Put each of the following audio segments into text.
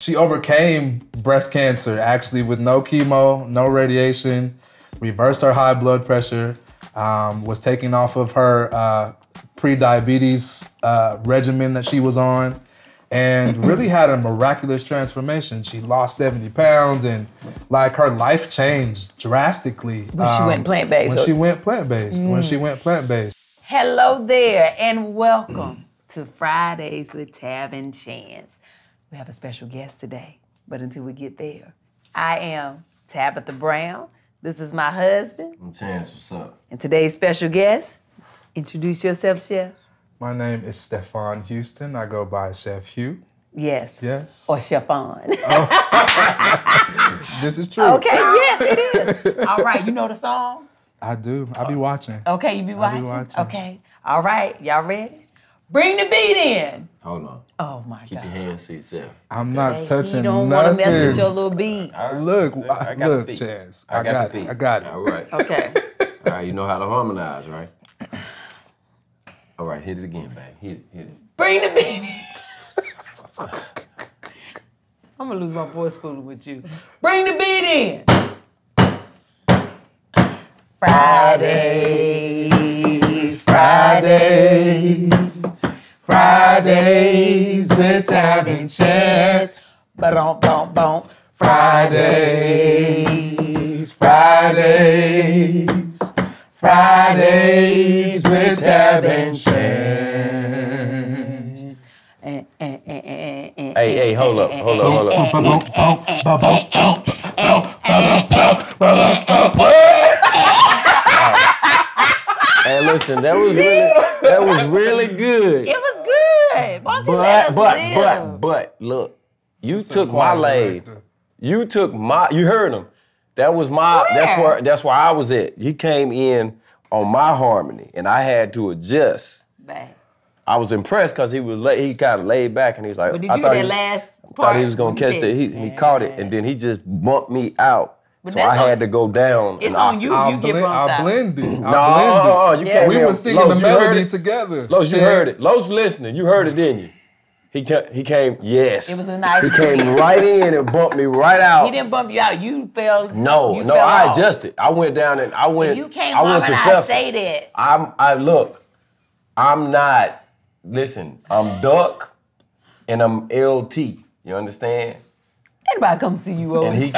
she overcame breast cancer actually with no chemo, no radiation, reversed her high blood pressure, was taken off of her pre-diabetes regimen that she was on, and really had a miraculous transformation. She lost 70 pounds and like her life changed drastically. When she went plant-based. When she went plant-based. When she went plant-based. Hello there and welcome to Fridays with Tab and Chance. We have a special guest today, but until we get there, I am Tabitha Brown. This is my husband. I'm Chance, what's up? And today's special guest, introduce yourself, Chef. My name is Stefan Houston. I go by Chef Hue. Yes. Yes. Or Chefon. This is true. Okay, yes, it is. All right, you know the song? I do. I be watching. Okay, you be watching? watching. Okay. All right, y'all ready? Bring the beat in. Hold on. Oh my God. Keep your hands to yourself. I'm not touching You don't nothing. want to mess with your little beat. Look, I got look, the beat. Chance. I got it. the beat. I got it. All right. Okay. All right, you know how to harmonize, right? All right, hit it again, babe. Hit it. Bring the beat in. I'm gonna lose my voice fooling with you. Bring the beat in. Fridays, Fridays, Fridays with Tab and Chance. Ba-dum-bum-bum. Fridays, Fridays, Fridays with Tab and Chance. Hey, hold up. Hey, listen, that was really good. It was good. Why don't you let us live? But, look, you took my lane. You took my, you heard him. That was my, that's where I was at. He came in on my harmony, and I had to adjust. Bang. I was impressed because he kind of laid back, and he's like, But did you hear that last part? thought he was gonna catch that. He caught it, and then he just bumped me out. But So I had to go down. It's on you if you get bumped out. I blended. No, you can't. We were singing the melody together. Los, you heard it. Los listening. You heard it, didn't you? He came, yes. It was a nice He came right in and bumped me right out. He didn't bump you out. You fell. No, you no, fell I off. adjusted. I went down and I went. You can't I went to harmonize. Fessa. Say that. I'm not. Listen, I'm Duck and I'm LT. You understand? Anybody come see you over? And he.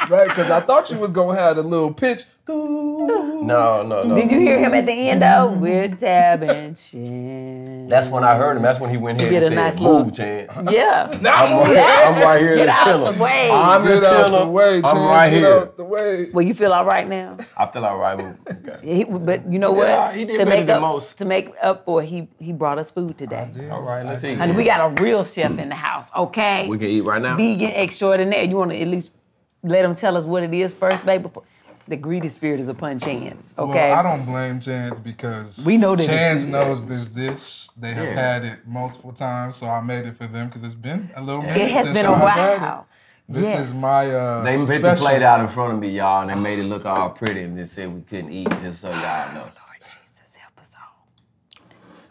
Right, because I thought you was going to have a little pitch. No. Did you hear him at the end though? With Tab and Chance. That's when I heard him. That's when he went ahead Get and a said, nice little- "Move, Chance." Yeah. I'm right here Get to out tell the him. way. I'm Get to out tell the him. way, I'm Chance. right Get here. out the way. Well, you feel all right now? I feel all right. Okay. But you know Yeah, what? he did better than most. To make up for it, he brought us food today. All right, let's eat. Honey, we got a real chef in the house, okay? We can eat right now. Vegan extraordinaire. You want to at least let him tell us what it is first, babe? Before the greedy spirit is upon Chance, okay? Well, I don't blame Chance because We know that Chance it's- knows this dish. They have had it multiple times, so I made it for them because it's been a little minute. It has since been a y'all have had while. it. This Yeah. is my They put the special. plate out in front of me, y'all, and they made it look all pretty, and they said we couldn't eat, just so y'all know. Lord Jesus, help us all.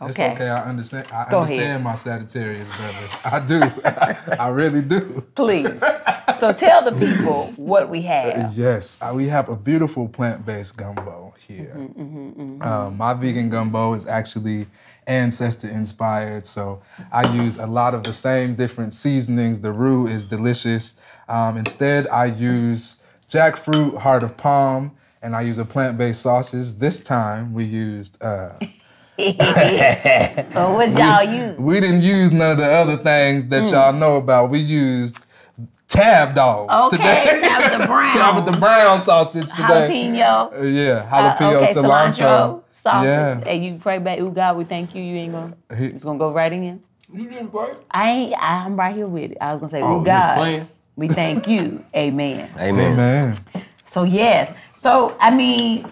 It's okay. I understand. I Go understand ahead. my Sagittarius, brother. I do. I really do. Please. So tell the people what we have. Yes, we have a beautiful plant-based gumbo here. My vegan gumbo is actually ancestor-inspired, so I use a lot of the same different seasonings. The roux is delicious. Instead, I use jackfruit, heart of palm, and I use a plant-based sausage. This time, we used... What y'all use? We didn't use none of the other things that y'all know about. We used Tab dogs Okay, today. Tabitha Brown. Tabitha Brown sausage today. Jalapeno. Yeah, jalapeno, Okay, cilantro. sausage. Yeah. Hey, you pray back. Oh God, we thank you. You ain't gonna. It's gonna go right in. You didn't break. I'm right here with it. I was gonna say, Oh, oh you was God, playing? we thank you. Amen. Amen. Man. So yes. So I mean,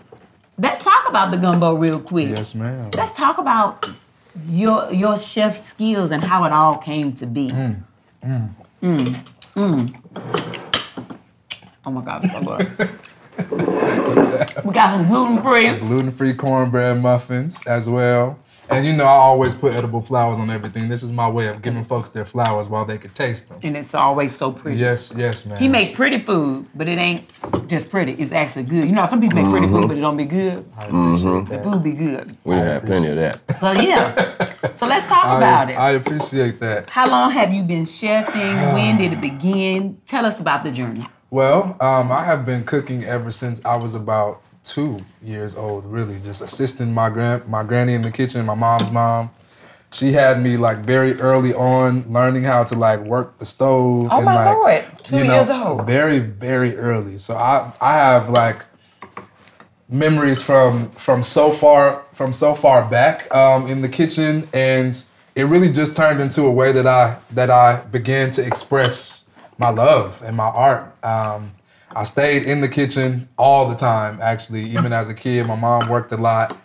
let's talk about the gumbo real quick. Yes, ma'am. Let's talk about your chef skills and how it all came to be. Oh my God, it's so good. We got some gluten-free. Gluten-free cornbread muffins as well. And you know, I always put edible flowers on everything. This is my way of giving folks their flowers while they could taste them. And it's always so pretty. Yes, man. He make pretty food, but it ain't just pretty. It's actually good. You know, some people make pretty food, but it don't be good. I appreciate that. The food be good. We have plenty of that. So yeah. So let's talk about it. I appreciate that. How long have you been chefing? When did it begin? Tell us about the journey. Well, I have been cooking ever since I was about 2 years old, really, just assisting my granny in the kitchen, my mom's mom. She had me like very early on learning how to like work the stove. Oh and, my Lord, 2 years old. Very, very early. So I have like memories from so far back in the kitchen, and it really just turned into a way that I began to express my love and my art. I stayed in the kitchen all the time, actually, even as a kid. My mom worked a lot.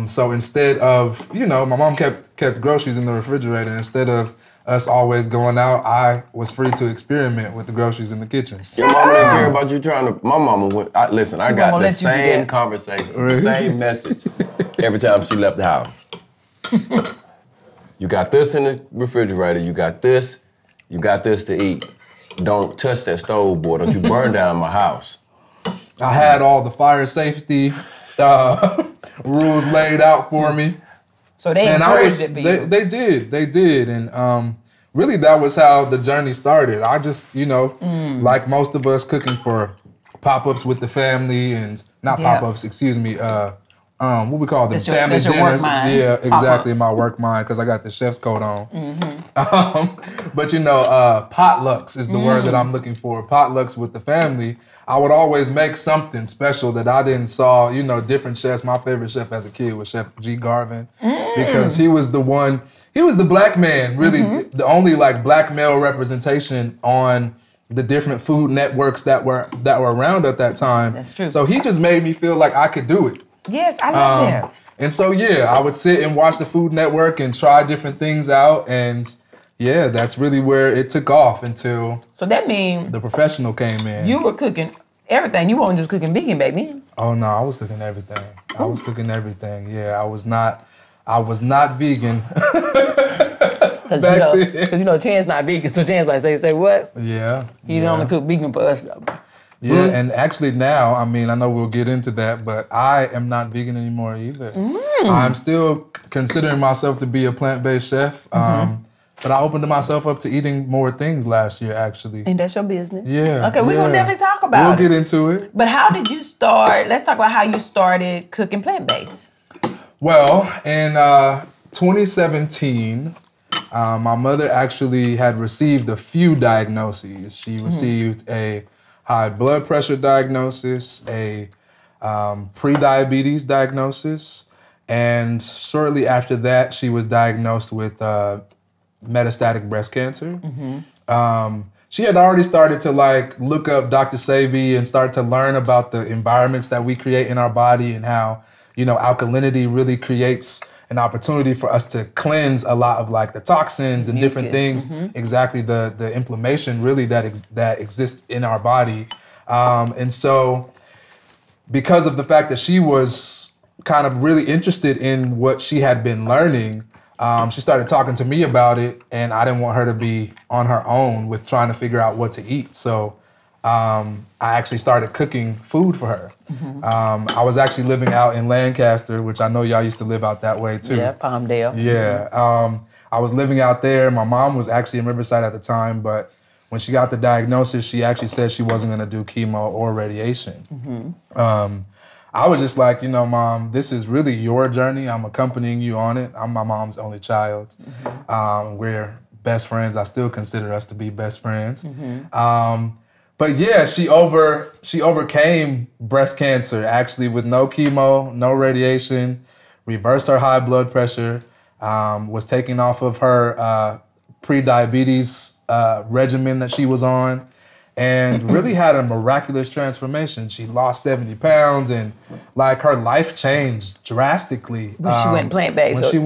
So instead of, you know, my mom kept groceries in the refrigerator. Instead of us always going out, I was free to experiment with the groceries in the kitchen. Your mama didn't care about you trying to, my mama went, listen, I got the same conversation, the same message every time she left the house. You got this in the refrigerator, you got this to eat. Don't touch that stove, boy. Don't you burn down my house. I had all the fire safety rules laid out for me. So they encouraged it for you. They did. And really that was how the journey started. I just, you know, like most of us, cooking for pop-ups with the family, and not pop-ups, excuse me, what we call them, family dinners. Work mind. Yeah, exactly, Pop-ups. my work mind, because I got the chef's coat on. But you know, potlucks is the word that I'm looking for. Potlucks with the family. I would always make something special that I didn't saw, you know, different chefs. My favorite chef as a kid was Chef G. Garvin, because he was the one, he was the black man, really, the only like black male representation on the different food networks that were around at that time. That's true. So he just made me feel like I could do it. Yes, I love that. And so, yeah, I would sit and watch the Food Network and try different things out. And yeah, that's really where it took off until So that means the professional came in. you were cooking everything. You weren't just cooking vegan back then. Oh no, I was cooking everything. I was cooking everything. Yeah, I was not vegan. Because you know, Chan's not vegan, so Chan's like, say what? Yeah. He don't only cook vegan for us though. Yeah, and actually now, I mean, I know we'll get into that, but I am not vegan anymore either. I'm still considering myself to be a plant-based chef, but I opened myself up to eating more things last year, actually. And that's your business. Yeah. Okay, we're going to definitely talk about it. We'll get into it. But how did you start? Let's talk about how you started cooking plant-based. Well, in 2017, my mother actually had received a few diagnoses. She received a high blood pressure diagnosis, a pre-diabetes diagnosis, and shortly after that, she was diagnosed with metastatic breast cancer. She had already started to like look up Dr. Sebi and start to learn about the environments that we create in our body and how, you know, alkalinity really creates an opportunity for us to cleanse a lot of like the toxins and different things. Exactly, the inflammation really that exists in our body. And so because of the fact that she was kind of really interested in what she had been learning, she started talking to me about it, and I didn't want her to be on her own with trying to figure out what to eat. So I actually started cooking food for her. I was actually living out in Lancaster, which I know y'all used to live out that way too. Yeah, Palmdale. Yeah. I was living out there. My mom was actually in Riverside at the time, but when she got the diagnosis, she actually said she wasn't gonna do chemo or radiation. I was just like, you know, Mom, this is really your journey. I'm accompanying you on it. I'm my mom's only child. We're best friends. I still consider us to be best friends. But yeah, she overcame breast cancer actually with no chemo, no radiation, reversed her high blood pressure, was taken off of her pre-diabetes regimen that she was on, and really had a miraculous transformation. She lost 70 pounds and like her life changed drastically. When she went plant-based. When she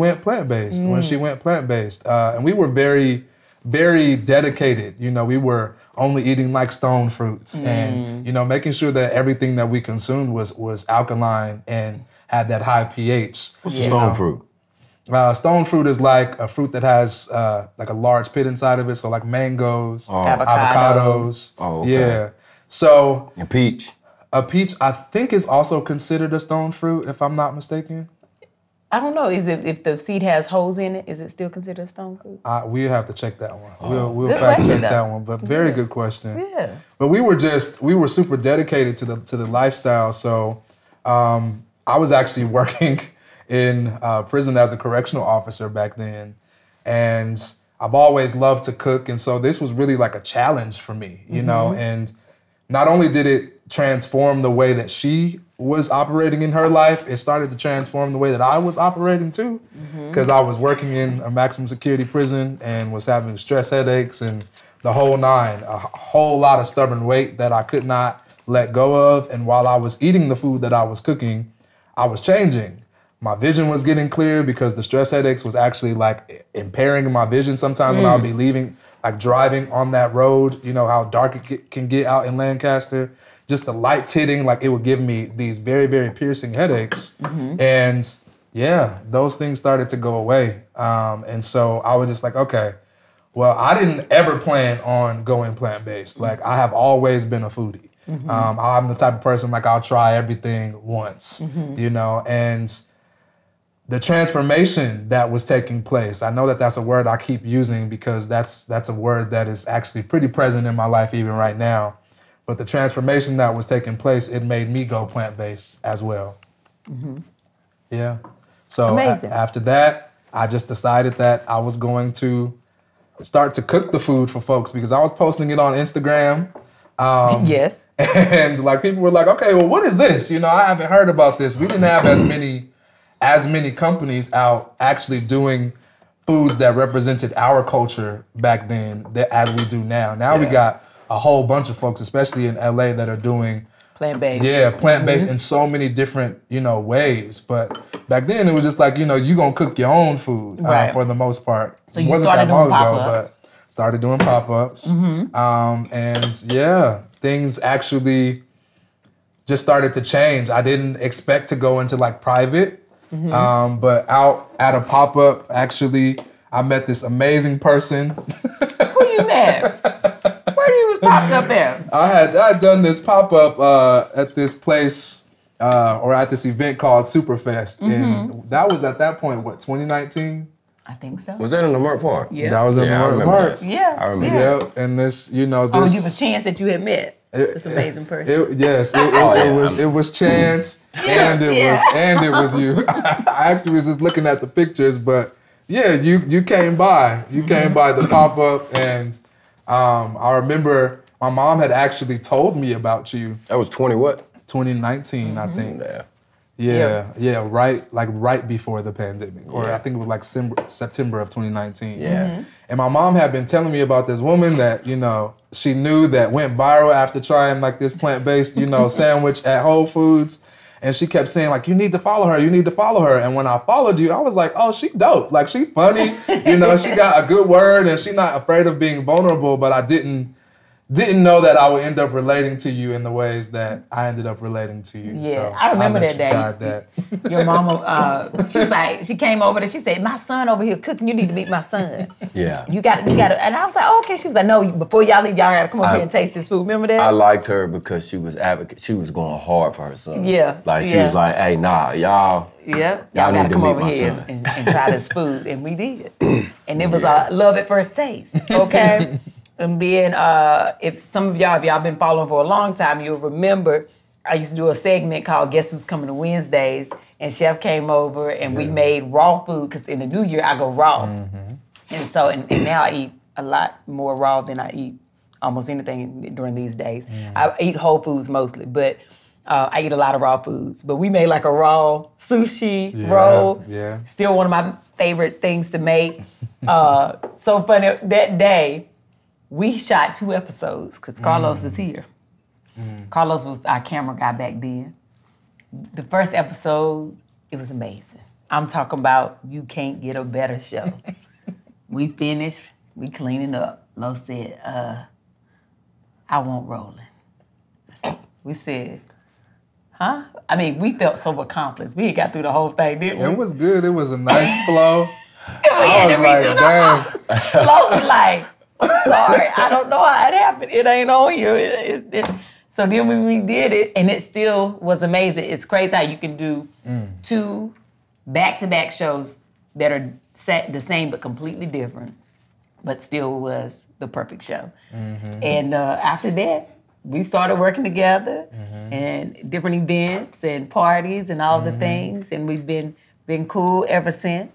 went plant-based. And we were very, very dedicated. You know, we were only eating like stone fruits and, you know, making sure that everything that we consumed was alkaline and had that high pH. What's a stone fruit? Stone fruit is like a fruit that has like a large pit inside of it. So like mangoes, avocados. Oh, okay. Yeah. So And peach. a peach, I think, is also considered a stone fruit, if I'm not mistaken. I don't know. Is it if the seed has holes in it? Is it still considered a stone fruit? We have to check that one. We'll Good fact question, check though. that one. But very good question. Yeah. But we were super dedicated to the lifestyle. So I was actually working in prison as a correctional officer back then, and I've always loved to cook, and so this was really like a challenge for me, you know. And not only did it transform the way that she was operating in her life, it started to transform the way that I was operating too, because I was working in a maximum security prison and was having stress headaches and the whole nine, a whole lot of stubborn weight that I could not let go of. And while I was eating the food that I was cooking, I was changing. My vision was getting clear because the stress headaches was actually like impairing my vision sometimes when I would be leaving, like driving on that road, you know how dark it can get out in Lancaster. Just the lights hitting, like it would give me these very, very piercing headaches. And yeah, those things started to go away. And so I was just like, okay, well, I didn't ever plan on going plant-based. Like I have always been a foodie. I'm the type of person, like I'll try everything once, you know, and the transformation that was taking place, I know that that's a word I keep using because that's a word that is actually pretty present in my life even right now. But the transformation that was taking place, it made me go plant-based as well. Yeah. So after that, I just decided that I was going to start to cook the food for folks because I was posting it on Instagram. Yes. And like people were like, okay, well, what is this? You know, I haven't heard about this. We didn't have as many companies out actually doing foods that represented our culture back then as we do now. Now we got a whole bunch of folks, especially in LA, that are doing plant-based. Yeah, plant-based in so many different, you know, ways. But back then it was just like, you know, you gonna cook your own food for the most part. So you started doing pop-ups. But started doing pop-ups. And yeah, things actually just started to change. I didn't expect to go into like private, but out at a pop-up, actually, I met this amazing person. Who you met? Where you was popped up at? I had done this pop-up at this place or at this event called Superfest. And that was at that point, what, 2019? I think so. Was that in the Merck Park? Yeah. That was in the Merck Park. Yeah. I remember. Yeah, and this, you know, this. Oh, you was chance that you had met this amazing person. It was chance, and it was you. I actually was just looking at the pictures, but yeah, you came by. You came by the pop-up, and I remember my mom had actually told me about you. That was 2019, I think. Yeah, right before the pandemic, or I think it was like September of 2019. Yeah. And my mom had been telling me about this woman that, you know, she knew that went viral after trying like this plant-based, you know, sandwich at Whole Foods. And she kept saying like, you need to follow her, you need to follow her. And when I followed you, I was like, oh, she dope. Like she funny, you know, she got a good word and she not afraid of being vulnerable, but I didn't know that I would end up relating to you in the ways that I ended up relating to you. Yeah, so I remember that day. That. Your mama, she was like, she came over and she said, my son over here cooking, you need to meet my son. Yeah. You got to, and I was like, oh, okay. She was like, no, before y'all leave, y'all got to come over here and taste this food. Remember that? I liked her because she was advocate. She was going hard for her son. Yeah. Like she was like, hey, nah, y'all. Yeah, y'all got need to come meet over my here son. and try this food, and we did. And it was a love at first taste, okay? And being, if some of y'all, if y'all been following for a long time, you'll remember I used to do a segment called Guess Who's Coming to Wednesdays, and Chef came over and we made raw food, because in the new year I go raw. And so, and now I eat a lot more raw than I eat almost anything during these days. I eat whole foods mostly, but I eat a lot of raw foods. But we made like a raw sushi roll. Yeah. Still one of my favorite things to make. So funny, that day, we shot 2 episodes because Carlos is here. Carlos was our camera guy back then. The first episode, it was amazing. I'm talking about you can't get a better show. We finished, we cleaning up. Lo said, I want rolling. We said, Huh? I mean, we felt so accomplished. We got through the whole thing, didn't we? It was good. It was a nice flow. I was like, dang. Los was like, sorry, I don't know how it happened. It ain't on you. So then when we did it, and it still was amazing. It's crazy how you can do 2 back-to-back shows that are the same but completely different, but still was the perfect show. And after that, we started working together and different events and parties and all the things, and we've been cool ever since.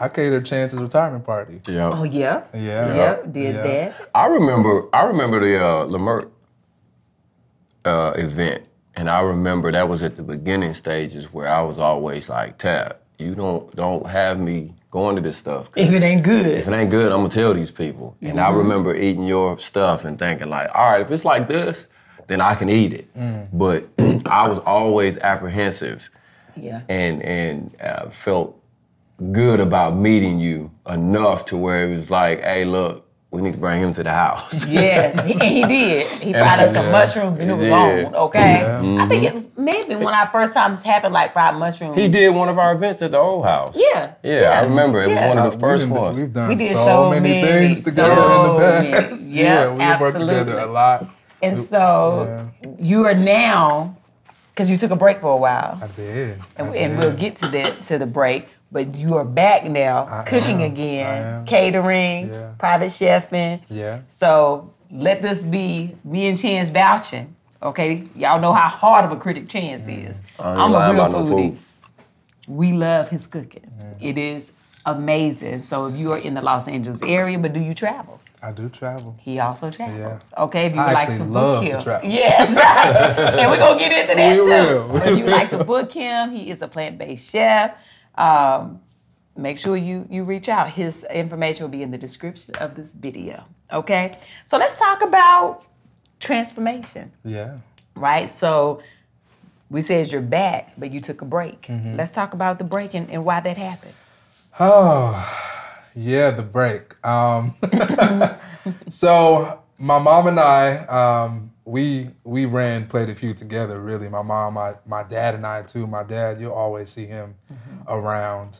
I catered Chance's retirement party. Yeah. Oh yeah. Yeah. Yep. Did that. I remember the Lamert event, and I remember that was at the beginning stages where I was always like, Tab, you don't have me going to this stuff. If it ain't good. If it ain't good, I'm gonna tell these people. And I remember eating your stuff and thinking like, all right, if it's like this, then I can eat it. But I was always apprehensive. Yeah. And felt good about meeting you enough to where it was like, hey, look, we need to bring him to the house. Yes, and he did. He brought us some mushrooms and it was on, okay? I think it may have been one of our first times having like fried mushrooms. He did one of our events at the old house. Yeah. I remember. It was one of the first ones. We've done We did so many things together in the past. Yeah, we've worked together a lot. And so you are now, because you took a break for a while. I did. And we'll get to the break. But you are back now, cooking again, catering, private chefing. Yeah. So let this be me and Chance vouching, okay? Y'all know how hard of a critic Chance is. I'm a real foodie. We love his cooking. It is amazing. So if you are in the Los Angeles area, but do you travel? I do travel. He also travels. Yeah. Okay, if you would like to book him. To travel. Yes. And we're going to get into that too. Will. If you would like to book him, he is a plant-based chef. Make sure you reach out. His information will be in the description of this video. Okay? So let's talk about transformation. Yeah. Right? So we said you're back, but you took a break. Let's talk about the break and why that happened. Oh, yeah, the break. So my mom and I, we played a few together, really. My mom, my dad and I too. My dad, you'll always see him around.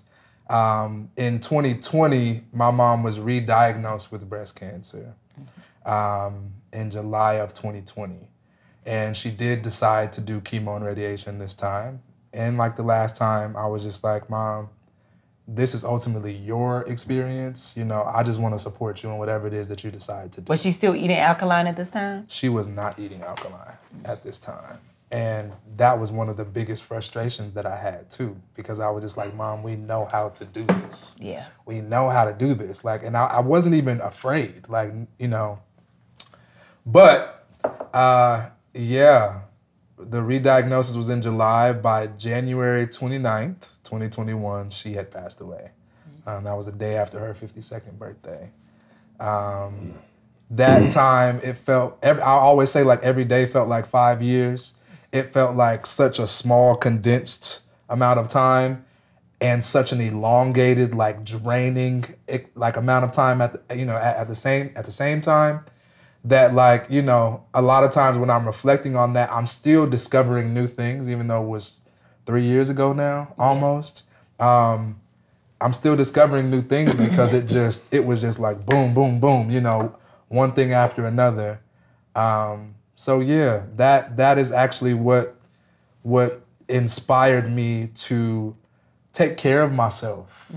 In 2020, my mom was re-diagnosed with breast cancer in July of 2020. And she did decide to do chemo and radiation this time. And like the last time, I was just like, Mom, this is ultimately your experience. You know, I just want to support you in whatever it is that you decide to do. Was she still eating alkaline at this time? She was not eating alkaline at this time. And that was one of the biggest frustrations that I had too, because I was just like, Mom, we know how to do this. Yeah. We know how to do this. Like, and I wasn't even afraid, like, you know. But, yeah, the re-diagnosis was in July. By January 29th, 2021, she had passed away. That was the day after her 52nd birthday. That time, it felt, I always say like every day felt like 5 years. It felt like such a small, condensed amount of time and such an elongated, like draining, like amount of time at the same time that, like, you know, a lot of times when I'm reflecting on that, I'm still discovering new things, even though it was 3 years ago now, almost. I'm still discovering new things because it was just like boom, boom, boom, you know, one thing after another. So yeah, that is actually what inspired me to take care of myself,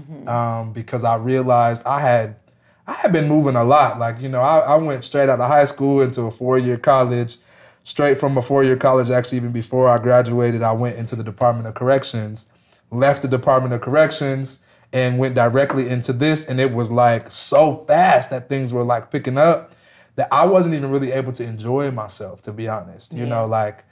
because I realized I had been moving a lot. Like, you know, I went straight out of high school into a 4-year college. Straight from a 4-year college, actually, even before I graduated, I went into the Department of Corrections, left the Department of Corrections, and went directly into this. And it was like so fast that things were like picking up that I wasn't even really able to enjoy myself, to be honest. You know, like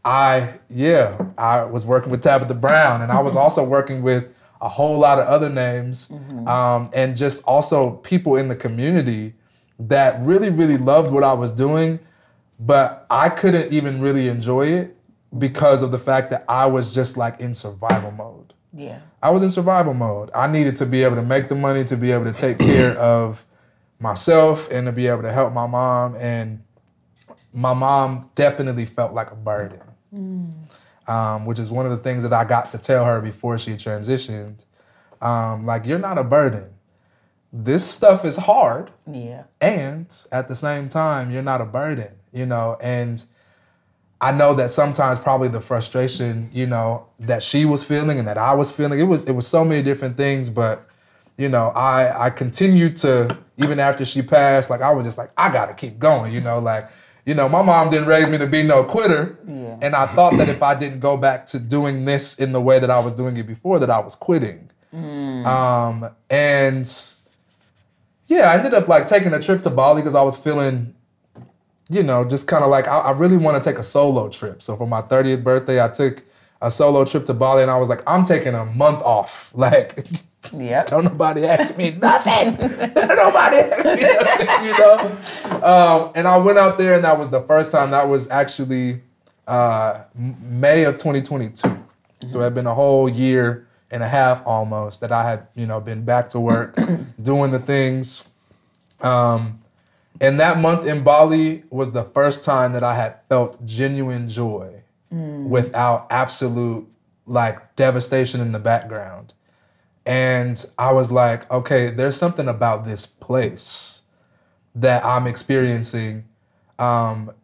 I was working with Tabitha Brown, and I was also working with a whole lot of other names, and just also people in the community that really, really loved what I was doing, but I couldn't even really enjoy it because of the fact that I was just like in survival mode. Yeah. I was in survival mode. I needed to be able to make the money to be able to take care of myself and to be able to help my mom. And my mom definitely felt like a burden, which is one of the things that I got to tell her before she transitioned. Like, you're not a burden. This stuff is hard. Yeah. And at the same time, you're not a burden, you know? And I know that sometimes probably the frustration, you know, that she was feeling and that I was feeling, it was so many different things, but, you know, I continued to, even after she passed, like, I was just like, I gotta keep going, you know? Like, you know, my mom didn't raise me to be no quitter. Yeah. And I thought that if I didn't go back to doing this in the way that I was doing it before, that I was quitting. And yeah, I ended up like taking a trip to Bali because I was feeling, you know, just kind of like, I really want to take a solo trip. So for my 30th birthday, I took a solo trip to Bali and I was like, I'm taking a month off. Like, don't nobody ask me nothing. Nobody ask me nothing, you know? And I went out there and that was the first time. That was actually May of 2022. So it had been a whole year and a half almost that I had, you know, been back to work, doing the things. And that month in Bali was the first time that I had felt genuine joy without absolute like devastation in the background. And I was like, okay, there's something about this place that I'm experiencing.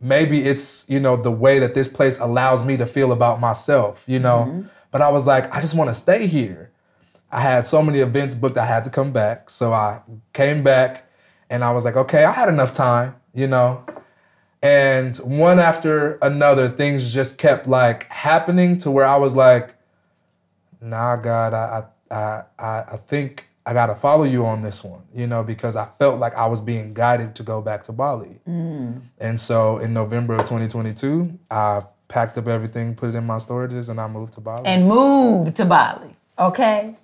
Maybe it's, you know, the way that this place allows me to feel about myself, you know? But I was like, I just want to stay here. I had so many events booked, I had to come back. So I came back and I was like, okay, I had enough time, you know? And one after another, things just kept like happening to where I was like, nah, God, I think I got to follow you on this one, you know, because I felt like I was being guided to go back to Bali. And so in November of 2022, I packed up everything, put it in my storages, and I moved to Bali. And moved to Bali, okay?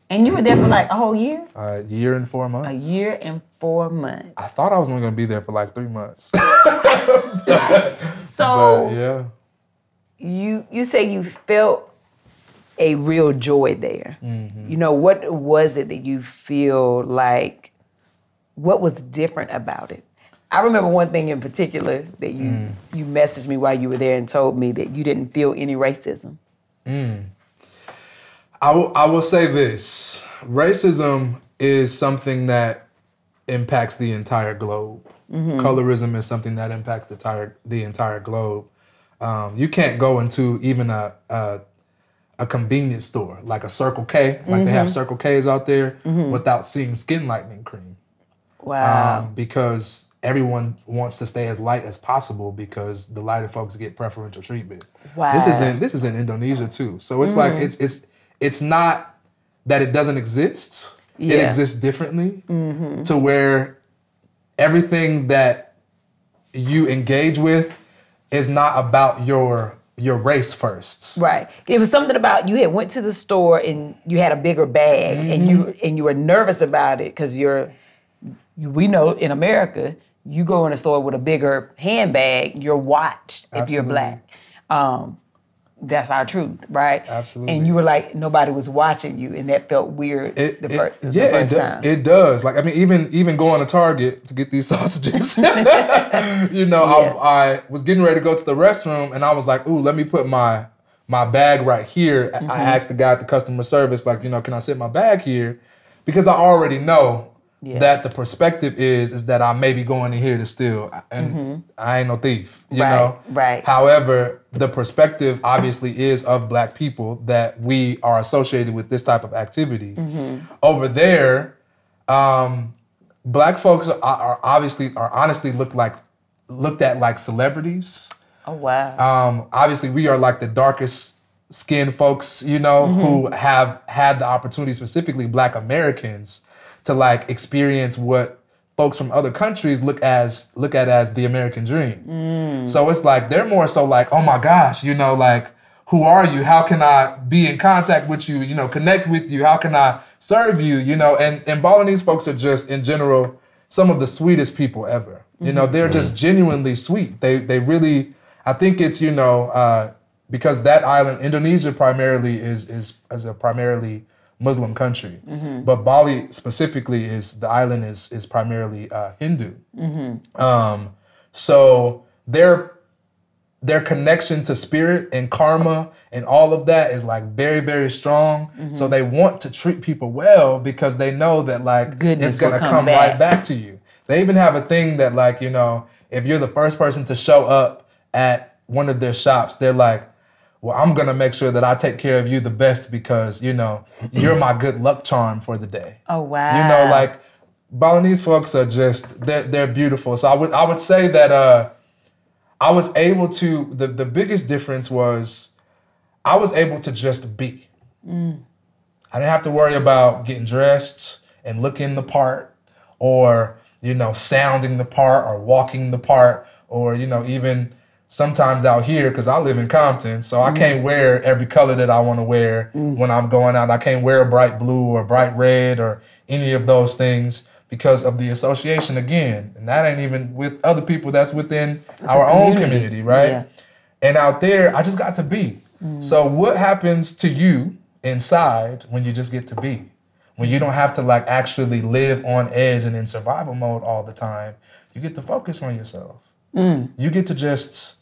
And you were there for like a whole year? A year and 4 months. A year and 4 months. I thought I was only gonna be there for like 3 months. So yeah. You say you felt a real joy there. You know, what was it that you feel like, what was different about it? I remember one thing in particular that you messaged me while you were there and told me that you didn't feel any racism. I will say this. Racism is something that impacts the entire globe. Colorism is something that impacts the entire globe. You can't go into even a convenience store, like a Circle K, like they have Circle K's out there, without seeing skin lightening cream. Wow. Because everyone wants to stay as light as possible because the lighter folks get preferential treatment. Wow. This is in Indonesia too. So it's like it's not that it doesn't exist. Yeah. It exists differently to where everything that you engage with is not about your race first. Right. It was something about you had went to the store and you had a bigger bag and you were nervous about it because we know in America, you go in a store with a bigger handbag, you're watched if you're black. That's our truth, right? Absolutely. And you were like, nobody was watching you, and that felt weird the first time. It does. Like, I mean, even going to Target to get these sausages, you know, I was getting ready to go to the restroom, and I was like, ooh, let me put my bag right here. I asked the guy at the customer service, like, you know, can I sit my bag here? Because I already know that the perspective is that I may be going in here to steal, and I ain't no thief, you know? Right. However, the perspective obviously is of Black people that we are associated with this type of activity. Over there, Black folks are honestly looked at like celebrities. Oh, wow. Obviously, we are like the darkest skinned folks, you know, who have had the opportunity, specifically Black Americans, to like experience what folks from other countries look at as the American dream. So it's like they're more so like, oh my gosh, you know, like, who are you? How can I be in contact with you? You know, connect with you? How can I serve you? You know, and Balinese folks are just in general some of the sweetest people ever. You know, they're just genuinely sweet. They really, I think it's, you know, because that island, Indonesia primarily is a primarily Muslim country, but Bali specifically the island is primarily Hindu. So their connection to spirit and karma and all of that is like very, very strong. So they want to treat people well because they know that like Goodness it's gonna will come back. right back to you. They even have a thing that like, you know, if you're the first person to show up at one of their shops, they're like, well, I'm gonna make sure that I take care of you the best because, you know, you're my good luck charm for the day. Oh, wow. You know, like Balinese folks are just, they're beautiful. So I would say that I was able to, the biggest difference was I was able to just be. I didn't have to worry about getting dressed and looking the part or, you know, sounding the part or walking the part or, you know, even sometimes out here, because I live in Compton, so I can't wear every color that I want to wear when I'm going out. I can't wear a bright blue or bright red or any of those things because of the association again. And that ain't even with other people, that's within our own community, right? Yeah. And out there, I just got to be. So what happens to you inside when you just get to be? When you don't have to like actually live on edge and in survival mode all the time, you get to focus on yourself. You get to just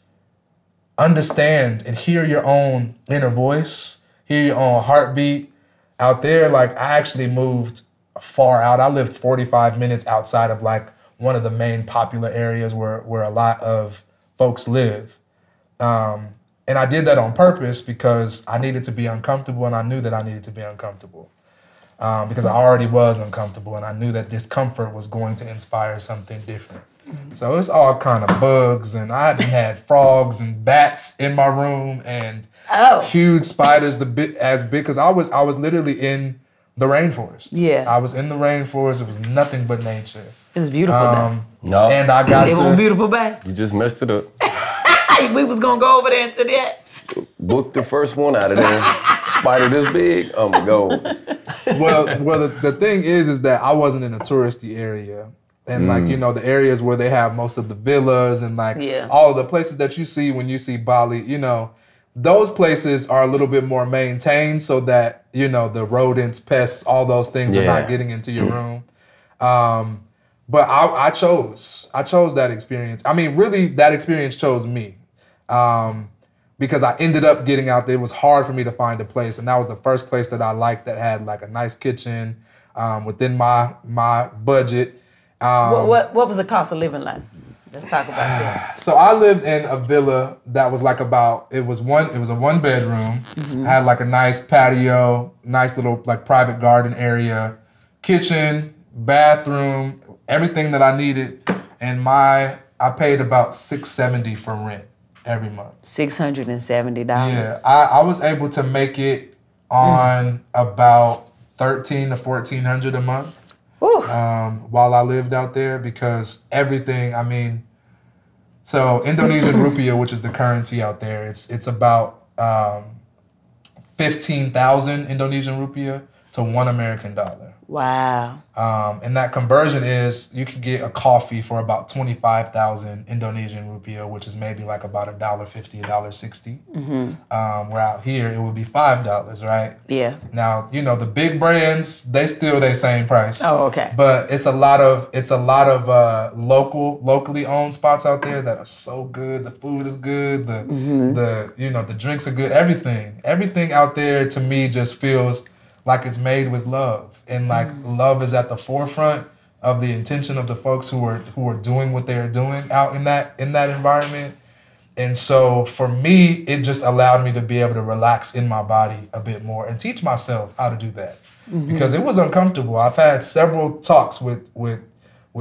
understand and hear your own inner voice, hear your own heartbeat. Out there, like I actually moved far out. I lived 45 minutes outside of like one of the main popular areas where a lot of folks live. And I did that on purpose because I needed to be uncomfortable and I knew that I needed to be uncomfortable. Because I already was uncomfortable and I knew that discomfort was going to inspire something different. So it's all kind of bugs and I had frogs and bats in my room and huge spiders as big because I was literally in the rainforest. Yeah. I was in the rainforest. It was nothing but nature. It was beautiful though. No, And I got It to was beautiful, babe. you just messed it up. We was gonna go over there into that. Book the first one out of there. Spider this big, I'ma go. well, the thing is that I wasn't in a touristy area. And like, you know, the areas where they have most of the villas and like all of the places that you see when you see Bali, you know, those places are a little bit more maintained so that, you know, the rodents, pests, all those things are not getting into your room. But I chose that experience. I mean, really, that experience chose me. Because I ended up getting out there. It was hard for me to find a place. And that was the first place that I liked that had like a nice kitchen within my budget. What was the cost of living like? Let's talk about that. So I lived in a villa that was like it was a 1 bedroom, had like a nice patio, nice little like private garden area, kitchen, bathroom, everything that I needed. And I paid about $670 for rent every month. $670. Yeah, I was able to make it on about $1,300 to $1,400 a month. While I lived out there because everything, I mean, so Indonesian rupiah, which is the currency out there, it's about 15,000 Indonesian rupiah to $1 American dollar. Wow. And that conversion is you can get a coffee for about 25,000 Indonesian rupiah, which is maybe like about $1.50, $1.60. Where out here it would be $5, right? Yeah. Now, you know, the big brands, they still their same price. Oh, okay. But it's a lot of locally owned spots out there that are so good. The food is good. The drinks are good. Everything out there to me just feels like it's made with love. And like love is at the forefront of the intention of the folks who are doing what they're doing out in that environment. And so for me, it just allowed me to be able to relax in my body a bit more and teach myself how to do that. Because it was uncomfortable. I've had several talks with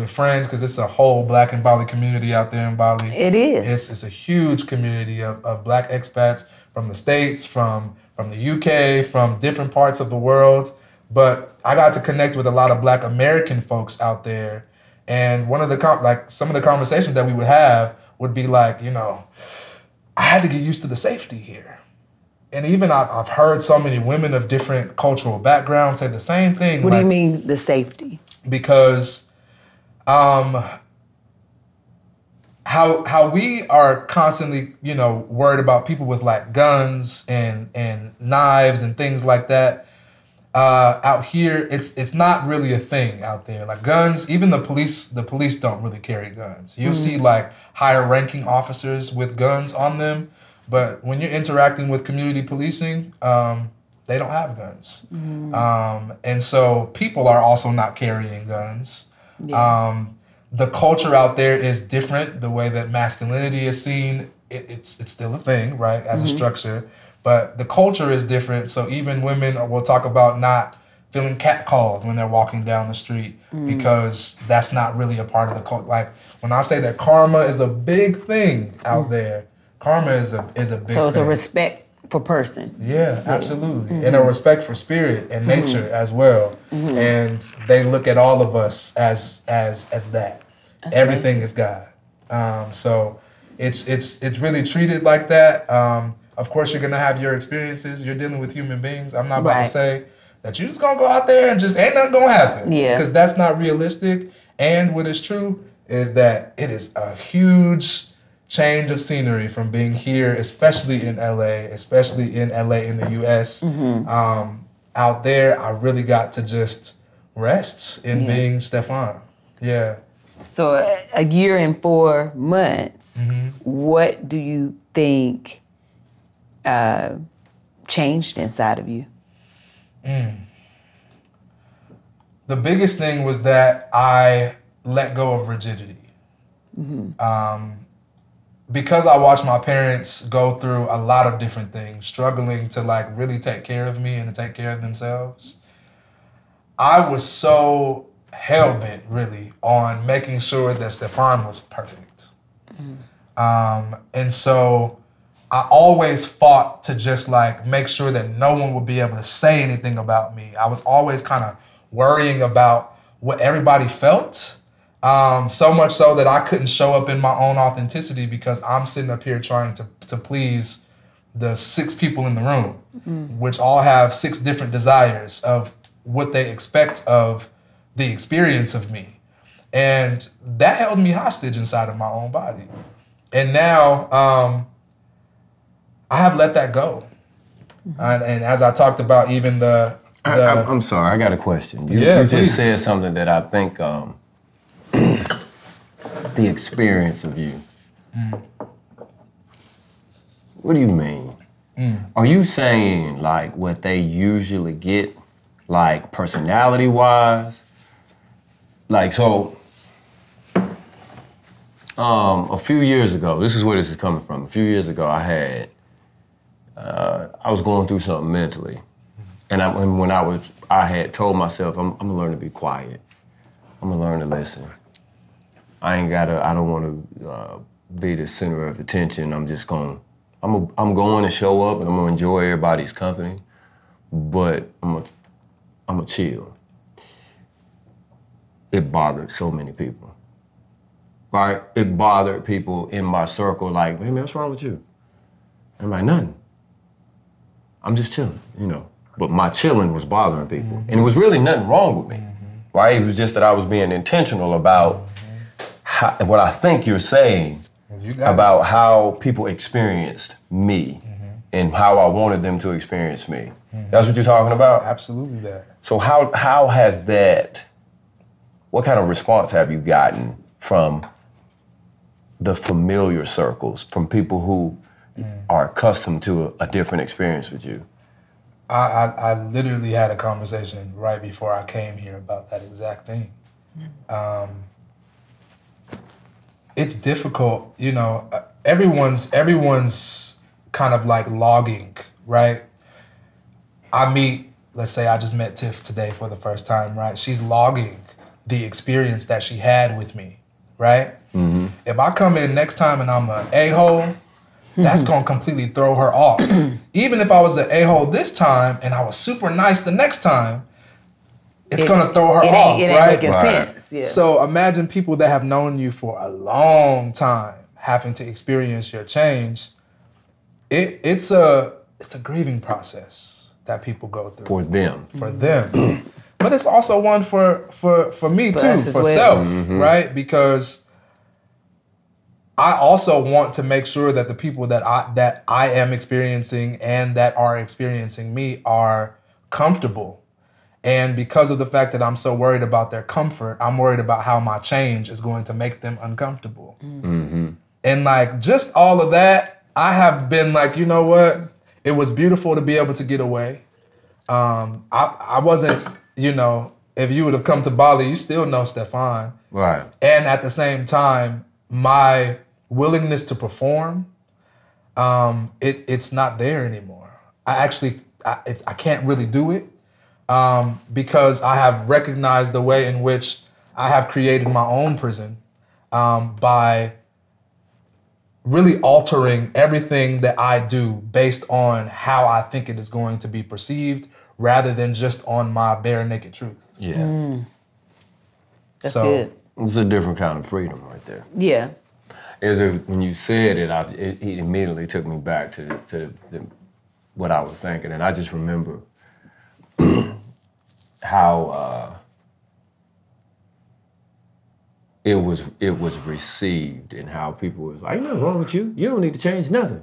friends because it's a whole Black and Bali community out there in Bali. It is. It's a huge community of Black expats from the States, from the UK, from different parts of the world. But I got to connect with a lot of Black American folks out there. And one of some of the conversations that we would have would be like, you know, I had to get used to the safety here. And even I've heard so many women of different cultural backgrounds say the same thing. What do you mean the safety? Because how we are constantly, you know, worried about people with like guns and knives and things like that. out here, it's not really a thing out there. Like guns, even the police don't really carry guns. You'll see like higher ranking officers with guns on them, but when you're interacting with community policing, they don't have guns. And so people are also not carrying guns. Yeah. The culture out there is different. The way that masculinity is seen, it's still a thing, right, as a structure. But the culture is different. So even women will talk about not feeling catcalled when they're walking down the street because that's not really a part of the culture. Like when I say that karma is a big thing out there, karma is a big thing. So it's a respect for person. Yeah, absolutely. And a respect for spirit and nature as well. And they look at all of us as that. That's everything amazing. Is God. So it's really treated like that. Of course, you're gonna have your experiences. You're dealing with human beings. I'm not about to say that you're just gonna go out there and just ain't nothing gonna happen. Yeah. Because that's not realistic. And what is true is that it is a huge change of scenery from being here, especially in LA in the US. Out there, I really got to just rest in being Stefan. Yeah. So a year and 4 months, what do you think changed inside of you? The biggest thing was that I let go of rigidity. Because I watched my parents go through a lot of different things, struggling to like really take care of me and to take care of themselves, I was so hell-bent really on making sure that Stefan was perfect. And so I always fought to just like make sure that no one would be able to say anything about me. I was always kind of worrying about what everybody felt. So much so that I couldn't show up in my own authenticity because I'm sitting up here trying to please the 6 people in the room, which all have 6 different desires of what they expect of the experience of me. And that held me hostage inside of my own body. And now I have let that go. And as I talked about even I'm sorry, I got a question. You please. Just said something that I think the experience of you. What do you mean? Are you saying like what they usually get, like personality-wise? Like so, a few years ago, this is where this is coming from. A few years ago, I was going through something mentally, and I had told myself, I'm gonna learn to be quiet. I'm gonna learn to listen. I don't want to be the center of attention. I'm going to show up and I'm gonna enjoy everybody's company, but I'm gonna chill. It bothered so many people, right? It bothered people in my circle, like, hey man, what's wrong with you? I'm like, nothing. I'm just chilling, you know. But my chilling was bothering people. And it was really nothing wrong with me, right? It was just that I was being intentional about what I think you're saying about how people experienced me and how I wanted them to experience me. That's what you're talking about? Absolutely that. So how has that, what kind of response have you gotten from the familiar circles, from people who are accustomed to a different experience with you? I literally had a conversation right before I came here about that exact thing. It's difficult, you know, everyone's kind of like logging, right? Let's say I just met Tiff today for the first time, right? She's logging the experience that she had with me, right? If I come in next time and I'm an a-hole, that's gonna completely throw her off. Even if I was an a-hole this time and I was super nice the next time, it's gonna throw her off, it right? Ain't making sense. Yeah. So imagine people that have known you for a long time having to experience your change. It's a grieving process that people go through. For them. For them. But it's also one for me too, for self, right? Because I also want to make sure that the people that I am experiencing and that are experiencing me are comfortable And because of the fact that I'm so worried about their comfort, I'm worried about how my change is going to make them uncomfortable. Mm-hmm. And like just all of that, I have been like, you know what? It was beautiful to be able to get away. I wasn't, you know, if you would have come to Bali, you still know Stefan. Right. And at the same time, my willingness to perform, it's not there anymore. I can't really do it because I have recognized the way in which I have created my own prison by really altering everything that I do based on how I think it is going to be perceived rather than just on my bare naked truth. Yeah. That's good. It's a different kind of freedom right there. Yeah. When you said it, it immediately took me back to what I was thinking. And I just remember how it was received and how people was like, nothing wrong with you. You don't need to change nothing.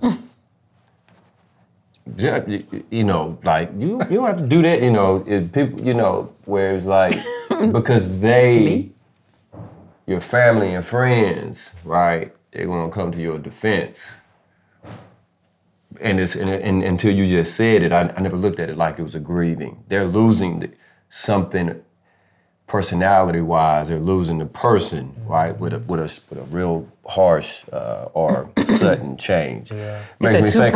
You know, like you don't have to do that. You know, people, you know, where it's like because your family and friends, right? They're gonna come to your defense. And until you just said it, I never looked at it like it was a grieving. They're losing something. Personality-wise, they're losing the person, right, with a real harsh or sudden change. Yeah. Makes me think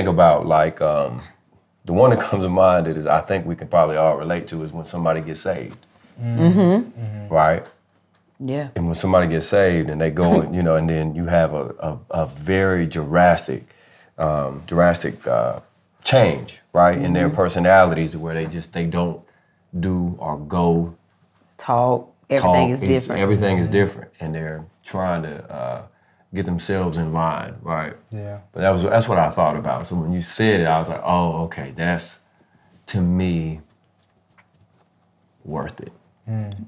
about like the one that comes to mind that is I think we can probably all relate to is when somebody gets saved, right? Yeah. And when somebody gets saved and they go, you know, and then you have a very drastic change, right, in their personalities where they don't do or go talk. Everything is different. Everything is different, and they're trying to get themselves in line, right? Yeah. But that's what I thought about. So when you said it, I was like, oh, okay, that's to me worth it.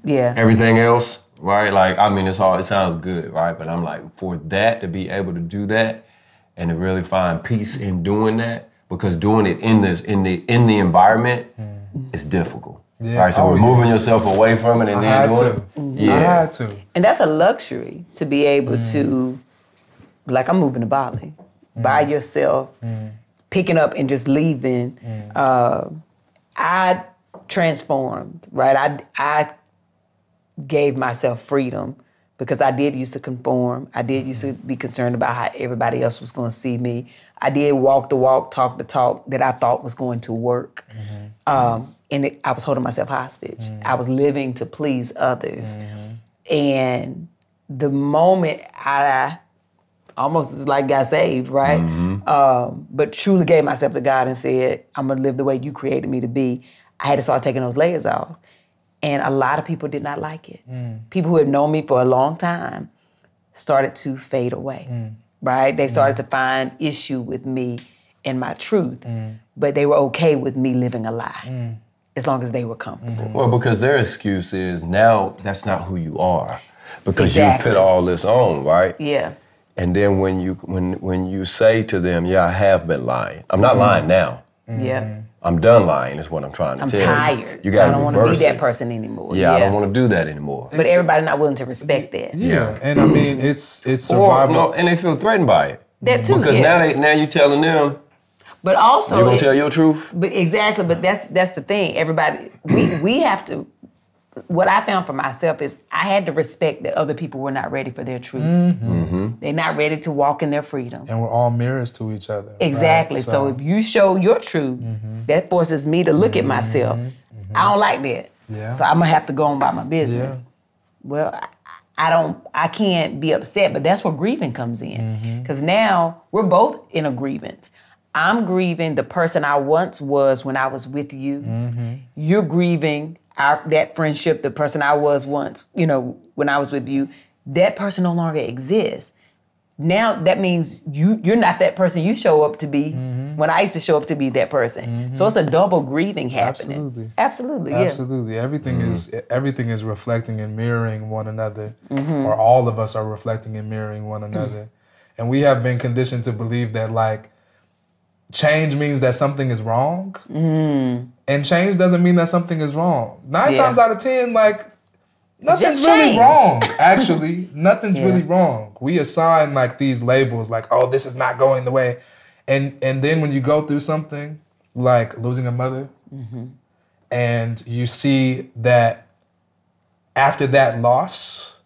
Yeah. Everything else, right? Like I mean, it sounds good, right? But I'm like, for that to be able to do that and to really find peace in doing that, because doing it in the environment is difficult. Yeah. Right, so removing yourself away from it and then doing it. Yeah. I had to. And that's a luxury to be able to, like I'm moving to Bali, by yourself, picking up and just leaving. I transformed, right? I gave myself freedom because I did used to conform. I did used to be concerned about how everybody else was going to see me. I did walk the walk, talk the talk that I thought was going to work. I was holding myself hostage. I was living to please others. And the moment I almost like got saved, right? But truly gave myself to God and said, I'm gonna live the way you created me to be, I had to start taking those layers off. And a lot of people did not like it. People who had known me for a long time started to fade away, right? They started to find issue with me and my truth, but they were okay with me living a lie. As long as they were comfortable. Well, because their excuse is now that's not who you are, because you Exactly. put all this on, right? Yeah. And then when you say to them, yeah, I have been lying. I'm not lying now. Yeah. I'm done lying is what I'm trying to I'm tell you. tired. You gotta I don't want to be reverse that it. person anymore. Yeah, I don't want to do that anymore. But everybody not willing to respect that. Yeah. And I mean, it's Or, survival. no, and they feel threatened by it. That too, Because yeah. now you telling them, But also, you gonna tell your truth? But exactly, but that's the thing. Everybody, we have to. What I found for myself is I had to respect that other people were not ready for their truth. They're not ready to walk in their freedom. And we're all mirrors to each other. Exactly. Right? So if you show your truth, that forces me to look at myself. I don't like that. Yeah. So I'm gonna have to go on about my business. Yeah. Well, I can't be upset, but that's where grieving comes in. Because now we're both in a grievance. I'm grieving the person I once was when I was with you. You're grieving that friendship, the person I was once, when I was with you. That person no longer exists. Now that means you're not that person you show up to be when I used to show up to be that person. So it's a double grieving happening. Absolutely, yeah. Absolutely. Everything is reflecting and mirroring one another, or all of us are reflecting and mirroring one another. And we have been conditioned to believe that, like, change means that something is wrong. And change doesn't mean that something is wrong. 9 times out of 10, like, nothing's really wrong, actually. Nothing's really wrong. We assign like these labels like, oh, this is not going the way. And then when you go through something like losing a mother, and you see that after that loss,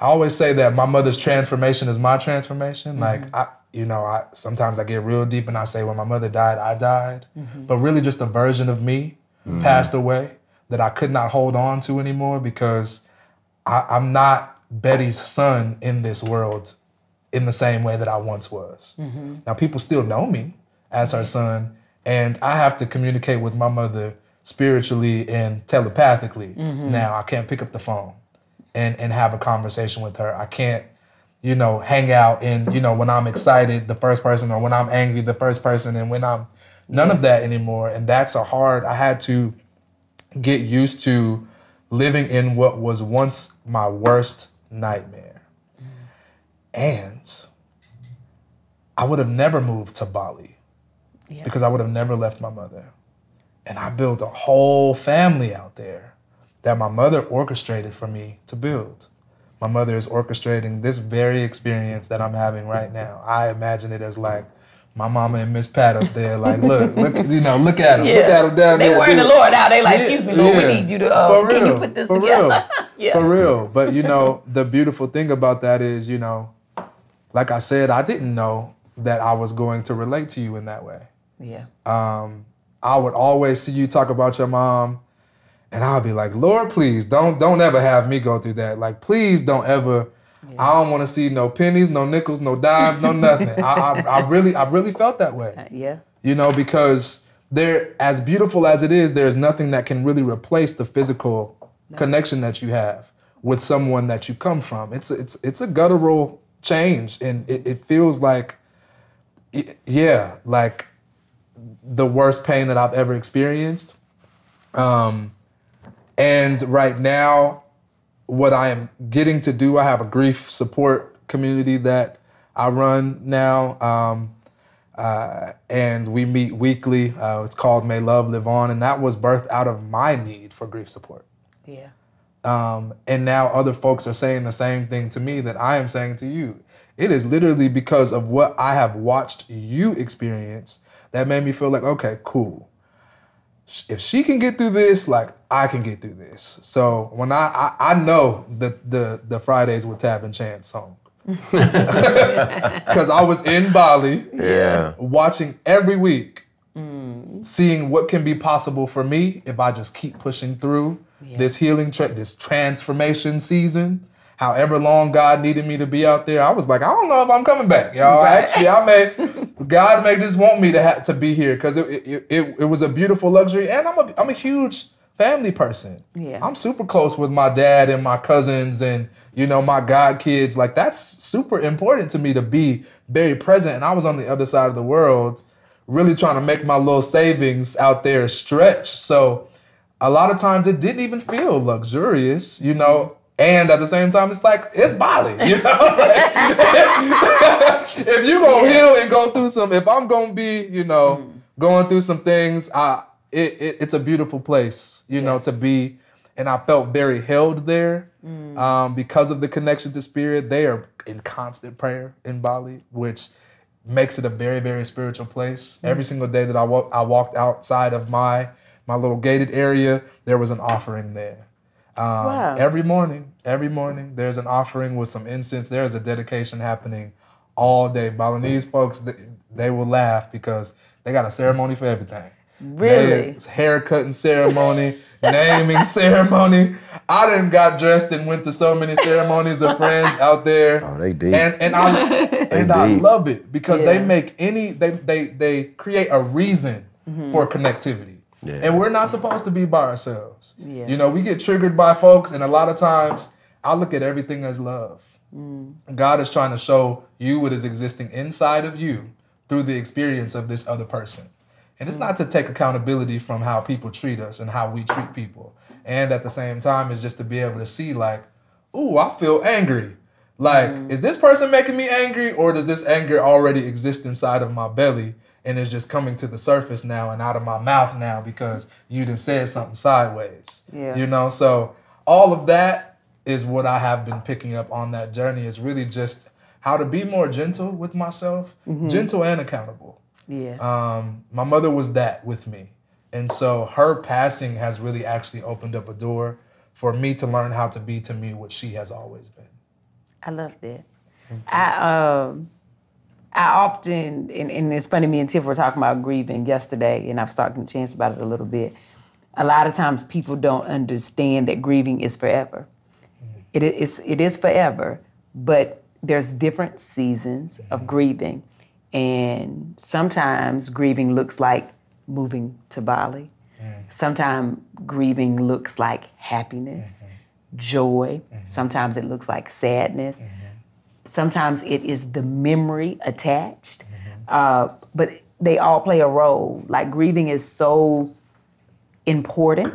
I always say that my mother's transformation is my transformation. Like, sometimes I get real deep and I say, when my mother died, I died. But really just a version of me passed away that I could not hold on to anymore, because I'm not Betty's son in this world in the same way that I once was. Now, people still know me as her son, and I have to communicate with my mother spiritually and telepathically. Now, I can't pick up the phone and have a conversation with her. I can't, hang out and, when I'm excited, the first person, or when I'm angry, the first person, and when I'm none of that anymore. And that's I had to get used to living in what was once my worst nightmare. And I would have never moved to Bali because I would have never left my mother. And I built a whole family out there that my mother orchestrated for me to build. My mother is orchestrating this very experience that I'm having right now. I imagine it as like my mama and Miss Pat up there, like, look at them. Look at them down there. They wearing the Lord out. They like, excuse me, Lord, we need you to, can you put this together? For real. But, the beautiful thing about that is, like I said, I didn't know that I was going to relate to you in that way. I would always see you talk about your mom, and I'll be like, Lord, please, don't ever have me go through that. Like, please don't ever. I don't want to see no pennies, no nickels, no dimes, no nothing. I really felt that way. Because as beautiful as it is, there's nothing that can really replace the physical connection that you have with someone that you come from. It's a guttural change, and it feels like, like the worst pain that I've ever experienced. And right now, what I am getting to do, I have a grief support community that I run now, and we meet weekly. It's called May Love Live On, and that was birthed out of my need for grief support. And now other folks are saying the same thing to me that I am saying to you. It is literally because of what I have watched you experience that made me feel like, okay, cool. If she can get through this, like, I can get through this. So when I know the Fridays with Tab and Chance song. Because I was in Bali watching every week, seeing what can be possible for me if I just keep pushing through this healing, this transformation season. However long God needed me to be out there, I was like, I don't know if I'm coming back, y'all. Actually, God may just want me to be here, because it was a beautiful luxury, and I'm a huge family person. I'm super close with my dad and my cousins and my god kids. Like, that's super important to me to be very present. And I was on the other side of the world, really trying to make my little savings out there stretch. So a lot of times it didn't even feel luxurious, And at the same time, it's like, it's Bali, If you're going to heal and go through if I'm going to be, going through some things, it's a beautiful place, to be. And I felt very held there because of the connection to spirit. They are in constant prayer in Bali, which makes it a very, very spiritual place. Every single day that I walked outside of my little gated area, there was an offering there. Every morning, there's an offering with some incense. There's a dedication happening all day. Balinese folks, they will laugh because they got a ceremony for everything. Really? Haircutting ceremony, naming ceremony. I done got dressed and went to so many ceremonies of friends out there. Oh, they deep. And I love it because they make they create a reason for connectivity. Yeah. And we're not supposed to be by ourselves. We get triggered by folks, and a lot of times I look at everything as love. God is trying to show you what is existing inside of you through the experience of this other person. And it's not to take accountability from how people treat us and how we treat people. And at the same time, it's just to be able to see, like, ooh, I feel angry. Like, is this person making me angry, or does this anger already exist inside of my belly? and it's just coming to the surface now and out of my mouth now because you done said something sideways. Yeah. You know, so all of that is what I have been picking up on that journey, is really just how to be more gentle with myself, gentle and accountable. Yeah. My mother was that with me. And so her passing has really actually opened up a door for me to learn how to be to me what she has always been. I love that. I often, and it's funny, me and Tiff were talking about grieving yesterday, and I was talking to Chance about it a little bit. A lot of times people don't understand that grieving is forever. It is forever, but there's different seasons of grieving. And sometimes grieving looks like moving to Bali. Sometimes grieving looks like happiness, joy. Sometimes it looks like sadness. Sometimes it is the memory attached. But they all play a role. Like, grieving is so important.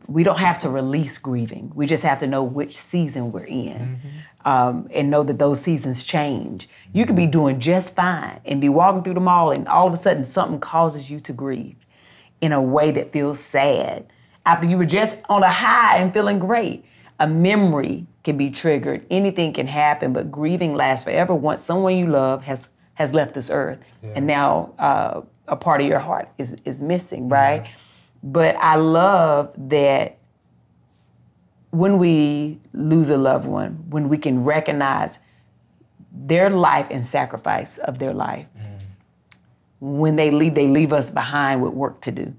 We don't have to release grieving. We just have to know which season we're in, and know that those seasons change. You could be doing just fine and be walking through the mall, and all of a sudden something causes you to grieve in a way that feels sad. After you were just on a high and feeling great, a memory can be triggered. Anything can happen, but grieving lasts forever once someone you love has left this earth, and now a part of your heart is missing, right? But I love that when we lose a loved one, when we can recognize their life and sacrifice of their life. When they leave us behind with work to do,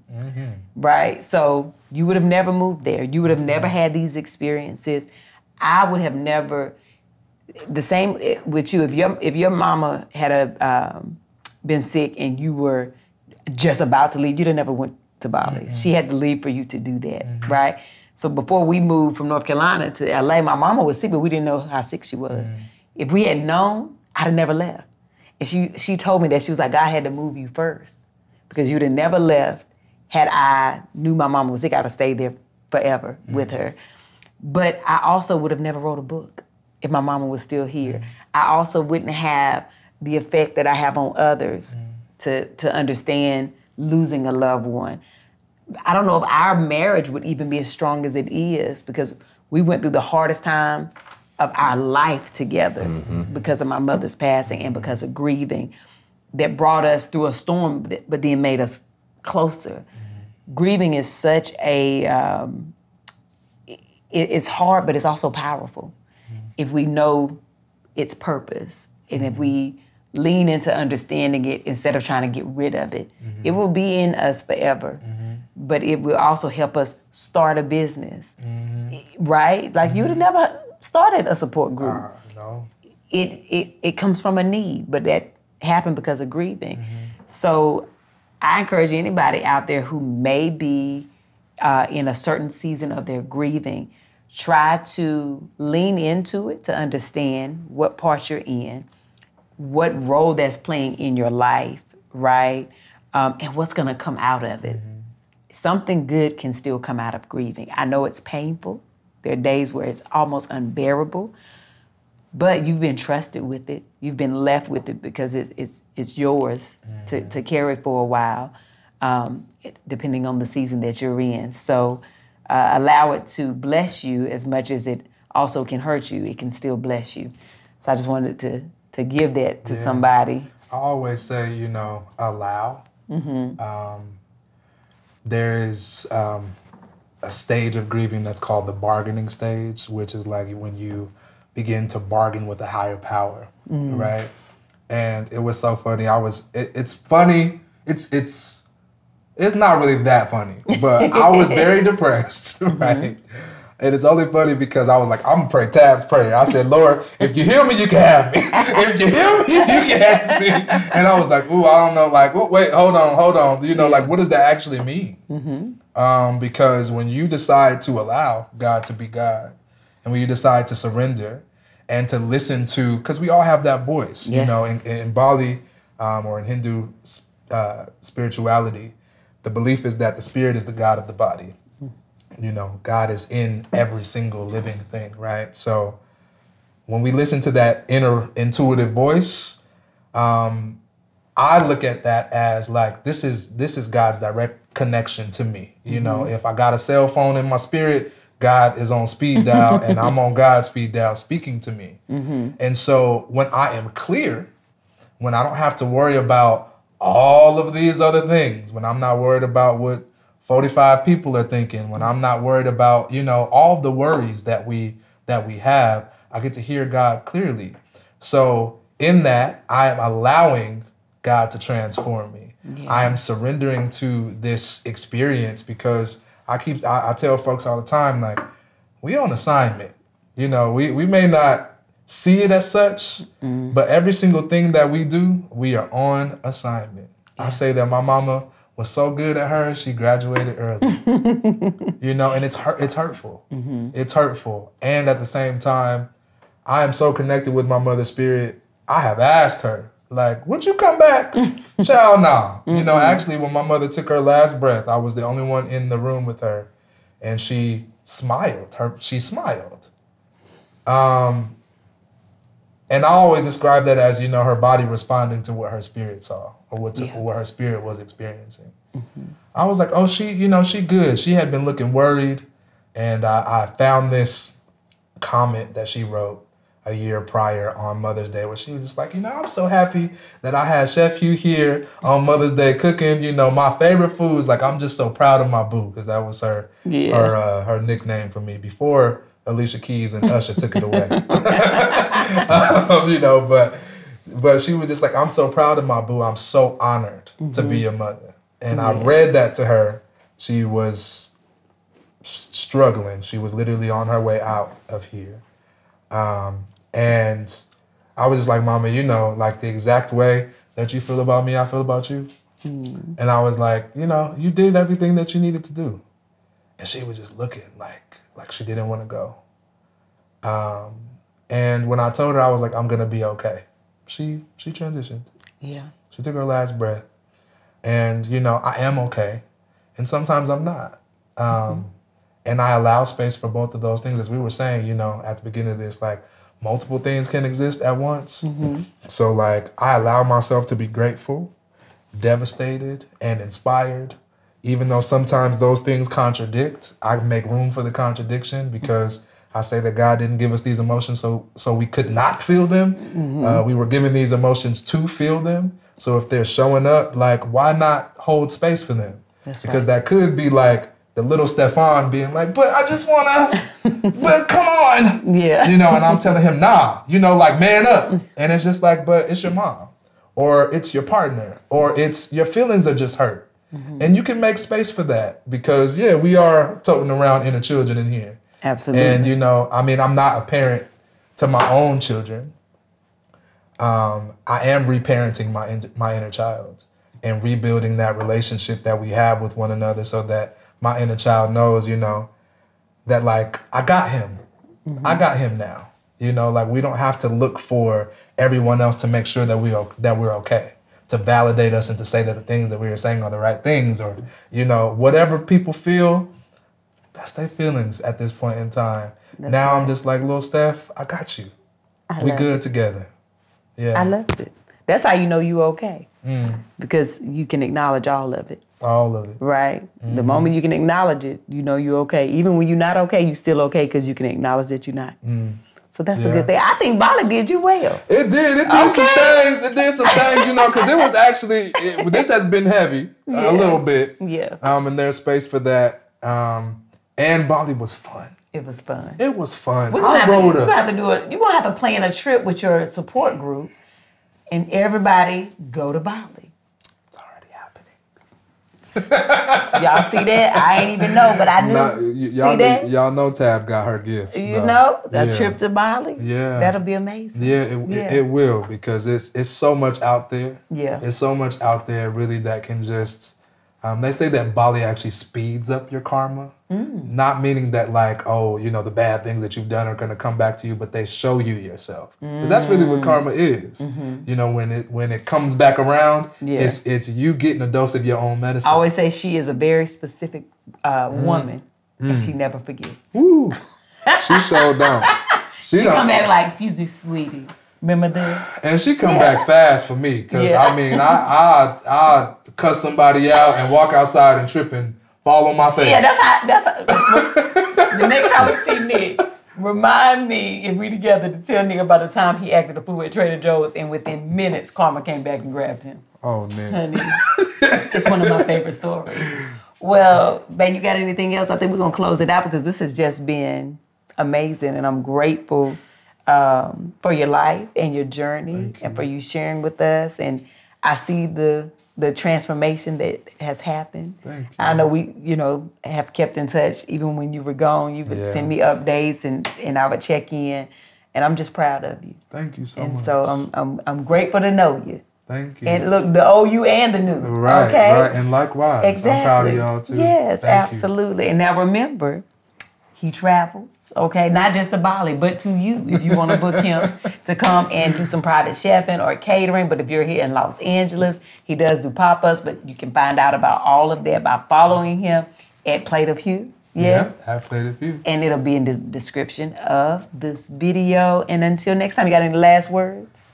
right? So you would have never moved there. You would have never had these experiences. I would have never, the same with you, if your mama had been sick and you were just about to leave, you'd have never went to Bali. She had to leave for you to do that, right? So before we moved from North Carolina to LA, my mama was sick, but we didn't know how sick she was. If we had known, I'd have never left. And she told me that, she was like, God had to move you first because you'd have never left. Had I knew my mama was sick, I'd have stayed there forever with her. But I also would have never wrote a book if my mama was still here. I also wouldn't have the effect that I have on others to understand losing a loved one. I don't know if our marriage would even be as strong as it is because we went through the hardest time of our life together because of my mother's passing and because of grieving that brought us through a storm but then made us closer. Grieving is such a, it's hard, but it's also powerful if we know its purpose and if we lean into understanding it instead of trying to get rid of it. It will be in us forever, but it will also help us start a business, right? Like, you would have never started a support group. No. It comes from a need, but that happened because of grieving. So I encourage anybody out there who may be in a certain season of their grieving, try to lean into it to understand what part you're in, what role that's playing in your life, right? And what's gonna come out of it. Something good can still come out of grieving. I know it's painful. There are days where it's almost unbearable, but you've been trusted with it. You've been left with it because it's yours to carry for a while, depending on the season that you're in. So allow it to bless you as much as it also can hurt you. It can still bless you. So I just wanted to give that to somebody. I always say, allow. There is a stage of grieving that's called the bargaining stage, which is like when you begin to bargain with a higher power, right? And it was so funny. It's funny. It's not really that funny, but I was very depressed, right? And it's only funny because I was like, I'm gonna pray Tab's prayer. I said, Lord, if you heal me, you can have me. If you heal me, you can have me. And I was like, ooh, I don't know, like, ooh, wait, hold on. Like, what does that actually mean? Because when you decide to allow God to be God, and when you decide to surrender and to listen to, because we all have that voice, in Bali or in Hindu spirituality, the belief is that the spirit is the God of the body. God is in every single living thing, right? So when we listen to that inner intuitive voice, I look at that as like, this is God's direct connection to me. You know, if I got a cell phone in my spirit, God is on speed dial and I'm on God's speed dial speaking to me. And so when I am clear, when I don't have to worry about all of these other things, when I'm not worried about what 45 people are thinking, when I'm not worried about, you know, all the worries that we have, I get to hear God clearly. So in that, I am allowing God to transform me. Yeah. I am surrendering to this experience because I tell folks all the time, like, we on assignment. You know, we may not see it as such, but every single thing that we do, we are on assignment. Yeah. I say that my mama was so good at hers, she graduated early. You know, and it's hurtful. It's hurtful. And at the same time, I am so connected with my mother's spirit. I have asked her, like, would you come back? Child, nah. You know, actually, when my mother took her last breath, I was the only one in the room with her. And she smiled. She smiled. And I always describe that as, you know, her body responding to what her spirit saw or what her spirit was experiencing. I was like, oh, she good. She had been looking worried. And I found this comment that she wrote a year prior on Mother's Day where she was just like, you know, I'm so happy that I had Chef Hue here on Mother's Day cooking, you know, my favorite foods. Like, I'm just so proud of my boo, because that was her nickname for me before Alicia Keys and Usher took it away. You know, but she was just like, I'm so proud of my boo. I'm so honored to be your mother. And I read that to her. She was struggling. She was literally on her way out of here. And I was just like, Mama, you know, like the exact way that you feel about me, I feel about you. And I was like, you know, you did everything that you needed to do. And she was just looking like she didn't want to go. And when I told her, I was like, I'm going to be okay. She transitioned. Yeah. She took her last breath. And, you know, I am okay. And sometimes I'm not. And I allow space for both of those things. As we were saying, you know, at the beginning of this, like, multiple things can exist at once. So, like, I allow myself to be grateful, devastated, and inspired. Even though sometimes those things contradict, I make room for the contradiction because I say that God didn't give us these emotions so we could not feel them. We were given these emotions to feel them. So if they're showing up, like, why not hold space for them? Because that could be like the little Stefan being like, but I just wanna, but come on. Yeah. You know, and I'm telling him, nah, you know, like, man up. And it's just like, but it's your mom, or it's your partner, or it's your feelings are just hurt. And you can make space for that because, yeah, we are toting around inner children in here. Absolutely. And, you know, I mean, I'm not a parent to my own children. I am reparenting my inner child and rebuilding that relationship that we have with one another so that my inner child knows, you know, that, like, I got him. I got him now. You know, like, we don't have to look for everyone else to make sure that we're okay, to validate us and to say that the things that we are saying are the right things, or, you know, whatever people feel, that's their feelings at this point in time. Now I'm just like, little Steph, I got you. We good together. Yeah. I loved it. That's how you know you okay. Because you can acknowledge all of it. All of it. Right? The moment you can acknowledge it, you know you're okay. Even when you're not okay, you're still okay because you can acknowledge that you're not. So that's a good thing. I think Bali did you well. It did. It did some things. It did some things, you know, because it was actually, this has been heavy a little bit. Yeah. And there's space for that. And Bali was fun. It was fun. It was fun. You're going to have to do it. You're going to have to plan a trip with your support group and everybody go to Bali. It's already happening. Y'all see that? I ain't even know, but I knew. See that? Y'all know Tab got her gifts. You know, that trip to Bali? Yeah. That'll be amazing. Yeah, it will, because it's so much out there. Yeah. It's so much out there, really, that can just, they say that Bali actually speeds up your karma. Not meaning that, like, oh, you know, the bad things that you've done are going to come back to you, but they show you yourself. Because that's really what karma is. You know, when it comes back around, it's you getting a dose of your own medicine. I always say she is a very specific woman, and she never forgets. Woo. She showed down. She come back like, excuse me, sweetie. Remember this? And she come back fast for me, because I mean, I cuss somebody out and walk outside and trip and fall on my face. Yeah, that's how the next time we see Nick, remind me if we together to tell Nick about the time he acted a fool at Trader Joe's and within minutes Karma came back and grabbed him. Oh, Nick. Honey, it's one of my favorite stories. Well, babe, you got anything else? I think we're going to close it out because this has just been amazing, and I'm grateful for your life and your journey and for you sharing with us. And I see the transformation that has happened. Thank you. I know we, have kept in touch even when you were gone. You would send me updates and I would check in, and I'm just proud of you. Thank you so much. And so I'm grateful to know you. Thank you. And look, the old you and the new. Right, okay? right. And likewise. Exactly. I'm proud of y'all too. Yes, Thank absolutely. You. And now remember, he travels, okay? Not just to Bali, but to you if you want to book him to come and do some private chefing or catering. But if you're here in Los Angeles, he does do pop-ups, but you can find out about all of that by following him at Plate of Hue. Yes? Yep, at Plate of Hue. And it'll be in the description of this video. And until next time, you got any last words?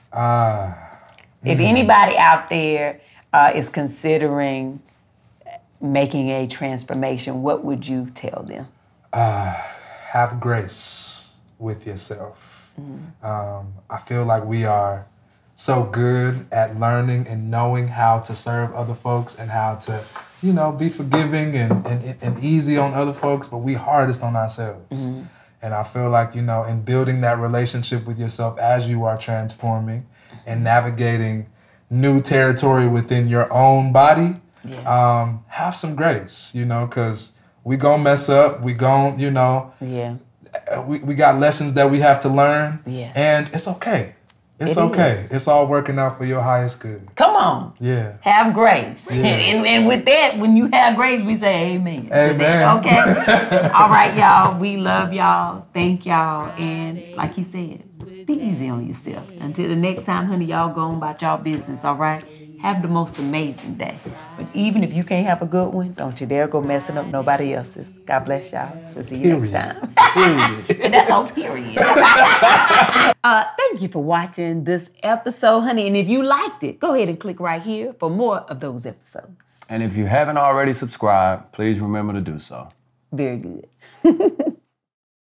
If anybody out there is considering making a transformation, what would you tell them? Have grace with yourself. I feel like we are so good at learning and knowing how to serve other folks and how to, be forgiving and easy on other folks, but we hardest on ourselves. And I feel like, in building that relationship with yourself as you are transforming and navigating new territory within your own body, have some grace, because we gonna mess up, we gonna, we got lessons that we have to learn, and it's okay. It's okay. It's all working out for your highest good. Come on. Yeah. Have grace. Yeah. And with that, when you have grace, we say amen. Amen. To that, okay? All right, y'all. We love y'all. Thank y'all. And like he said, be easy on yourself. Until the next time, honey, y'all go on about y'all business, all right? Have the most amazing day. But even if you can't have a good one, don't you dare go messing up nobody else's. God bless y'all. We'll see you next time. And that's on period. Thank you for watching this episode, honey. And if you liked it, go ahead and click right here for more of those episodes. And if you haven't already subscribed, please remember to do so. Very good.